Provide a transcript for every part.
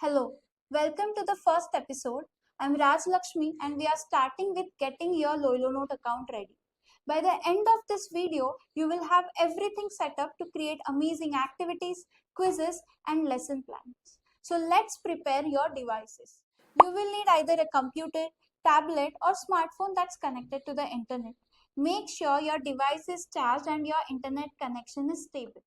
Hello, welcome to the first episode. I'm Raj Lakshmi and we are starting with getting your LoiLoNote account ready. By the end of this video, you will have everything set up to create amazing activities, quizzes, and lesson plans. So let's prepare your devices. You will need either a computer, tablet, or smartphone that's connected to the internet. Make sure your device is charged and your internet connection is stable.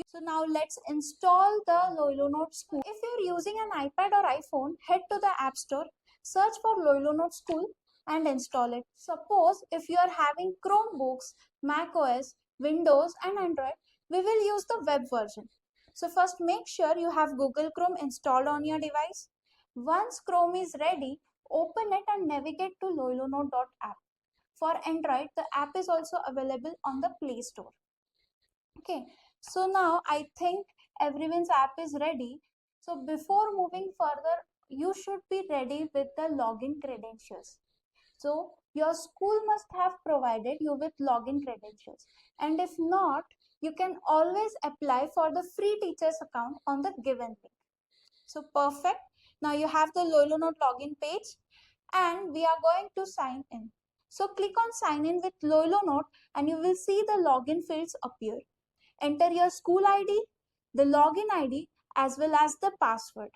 So now let's install the LoiLoNote School. If you're using an iPad or iPhone, head to the App Store, search for LoiLoNote School and install it. Suppose if you are having Chromebooks, macOS, Windows and Android, we will use the web version. So first make sure you have Google Chrome installed on your device. Once Chrome is ready, open it and navigate to loilonote.app. For Android, the app is also available on the Play Store. Okay, so now I think everyone's app is ready. So before moving further, you should be ready with the login credentials. So your school must have provided you with login credentials. And if not, you can always apply for the free teachers account on the given link. So perfect. Now you have the LoiLoNote login page and we are going to sign in. So click on sign in with LoiLoNote and you will see the login fields appear. Enter your school ID, the login ID as well as the password.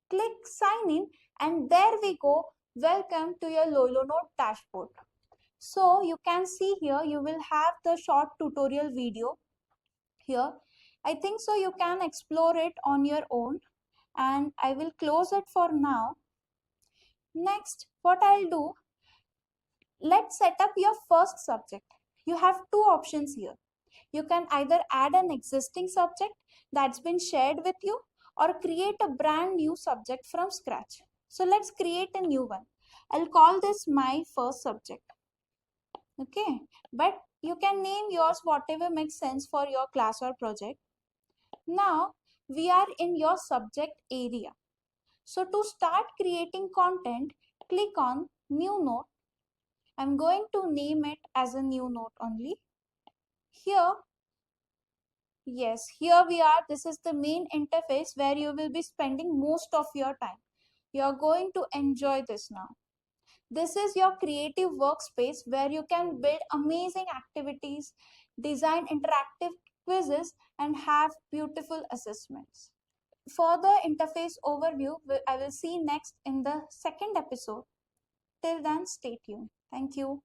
Click sign in and there we go. Welcome to your LoiLoNote dashboard. So you can see here you will have the short tutorial video here. I think so you can explore it on your own and I will close it for now. Next, what I'll do, let's set up your first subject. You have two options here. You can either add an existing subject that's been shared with you or create a brand new subject from scratch. So let's create a new one. I'll call this my first subject. Okay, but you can name yours whatever makes sense for your class or project. Now we are in your subject area. So to start creating content, click on new note. I'm going to name it as a new note only. Here, yes, here we are. This is the main interface where you will be spending most of your time. You are going to enjoy this now. This is your creative workspace where you can build amazing activities, design interactive quizzes, and have beautiful assessments. Further interface overview, I will see next in the second episode. Till then, stay tuned. Thank you.